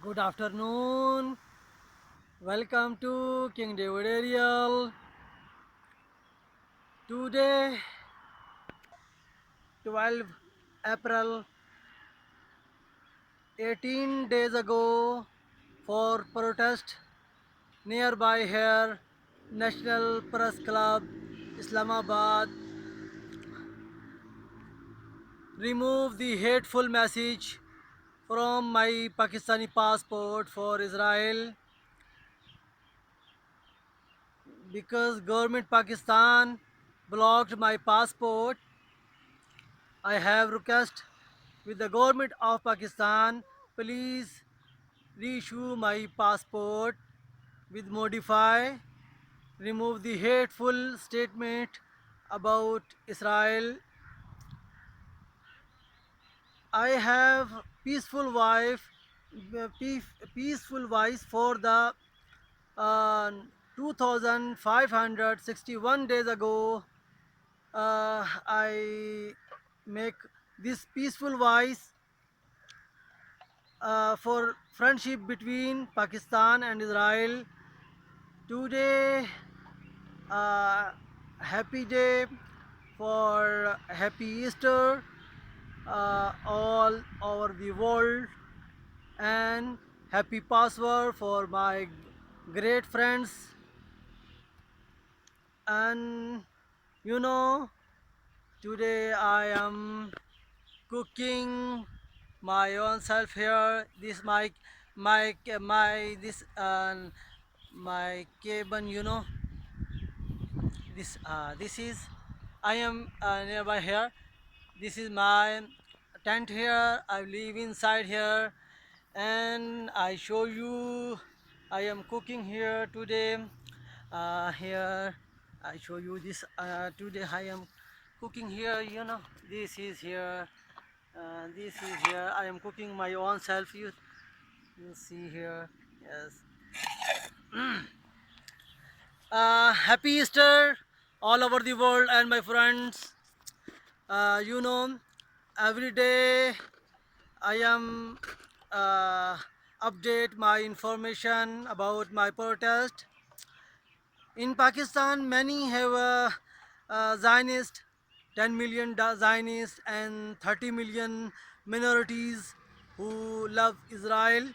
Good afternoon. Welcome to King David Ariel. Today, 12 April, 18 days ago, for protest nearby here, National Press Club, Islamabad, remove the hateful message from my Pakistani passport for Israel because government Pakistan blocked my passport. I have request with the government of Pakistan, please reissue my passport with modify, remove the hateful statement about Israel. I have peaceful wife, peaceful voice for the uh, 2561 days ago. I make this peaceful voice for friendship between Pakistan and Israel. Today, uh, happy day for happy Easter all over the world, and happy Passover for my great friends. And you know, today I am cooking my own self here. This my this my cabin, this is I am nearby here. This is my tent here. I live inside here, and I show you I am cooking here today. Here I show you this. Today I am cooking here. This is here. This is here. I am cooking my own self. You see here. Yes. Happy Easter all over the world and my friends. You know, every day I am update my information about my protest. In Pakistan, many have Zionist, 10 million Zionists and 30 million minorities who love Israel.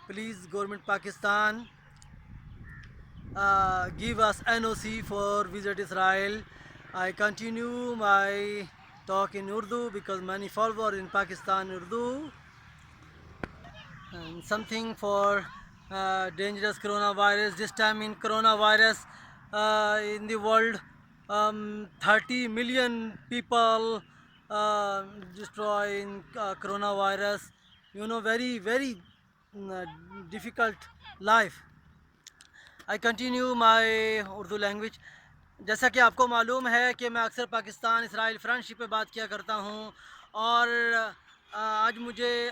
Please, government Pakistan, give us NOC for visit Israel. I continue my talk in Urdu because many followers in Pakistan Urdu. And something for dangerous coronavirus. This time in coronavirus in the world, 30 million people destroy in coronavirus. Very very difficult life. I continue my Urdu language. जैसा कि आपको मालूम है कि मैं अक्सर Pakistan Israel friendship पे बात किया करता हूँ, और आज मुझे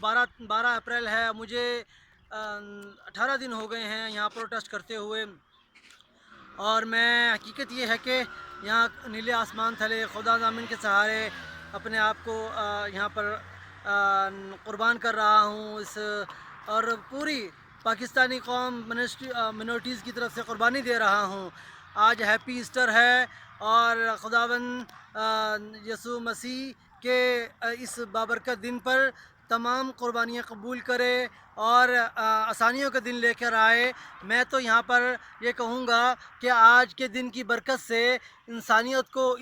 12 अप्रैल है, मुझे 18 दिन हो गए हैं यहाँ प्रोटेस्ट करते हुए। और मैं हकीकत ये है कि यहाँ नीले आसमान थले खुदा ज़मीन के सहारे अपने आप को यहाँ पर क़ुरबान कर रहा हूँ इस, और पूरी पाकिस्तानी कौम मिनोरिटीज़ की तरफ से क़ुरबानी दे रहा हूँ। आज हैप्पी ईस्टर है और खुदावंद यसु मसीह के इस बाबरकत दिन पर तमाम क़ुरबानियाँ कबूल करे और आसानियों का दिन लेकर आए। मैं तो यहाँ पर ये कहूँगा कि आज के दिन की बरकत से इंसानियत को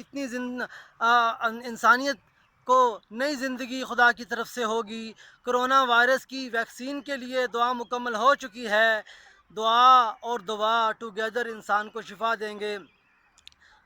इंसानियत को नई ज़िंदगी खुदा की तरफ से होगी। कोरोना वायरस की वैक्सीन के लिए दुआ मुकम्मल हो चुकी है। दुआ और दुआ टुगेदर इंसान को शिफा देंगे।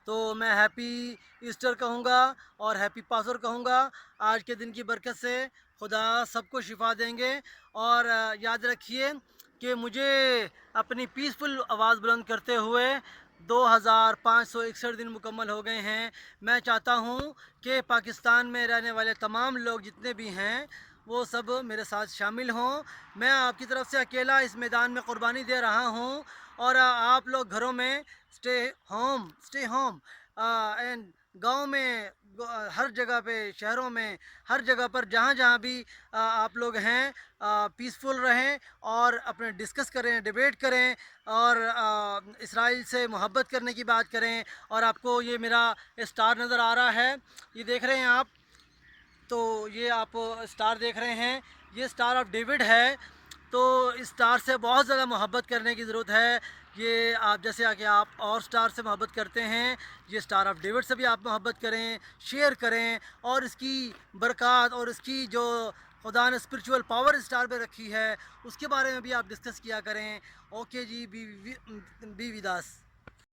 तो मैं हैप्पी ईस्टर कहूँगा और हैप्पी पासोवर कहूँगा। आज के दिन की बरकत से खुदा सबको शिफा देंगे। और याद रखिए कि मुझे अपनी पीसफुल आवाज़ बुलंद करते हुए 2561 दिन मुकम्मल हो गए हैं। मैं चाहता हूँ कि पाकिस्तान में रहने वाले तमाम लोग जितने भी हैं वो सब मेरे साथ शामिल हों। मैं आपकी तरफ से अकेला इस मैदान में क़ुरबानी दे रहा हूँ, और आप लोग घरों में स्टे होम एंड گاؤں میں، ہر جگہ پہ، شہروں میں، ہر جگہ پر جہاں جہاں بھی آپ لوگ ہیں پیسفل رہیں اور اپنے ڈسکس کریں، ڈیبیٹ کریں اور اسرائیل سے محبت کرنے کی بات کریں. اور آپ کو یہ میرا اسٹار نظر آ رہا ہے، یہ دیکھ رہے ہیں آپ، تو یہ آپ اسٹار دیکھ رہے ہیں، یہ اسٹار آف ڈیوڈ ہے. تو اسٹار سے بہت زیادہ محبت کرنے کی ضرورت ہے. یہ آپ جیسے کہ آپ اور اسٹار سے محبت کرتے ہیں، یہ اسٹار آف ڈیوڈ سے بھی آپ محبت کریں، شیئر کریں، اور اس کی برکات اور اس کی جو خدا نے اسپرچول پاور اسٹار پہ رکھی ہے اس کے بارے میں بھی آپ ڈسکس کیا کریں. اوکے جی، بی ود اس.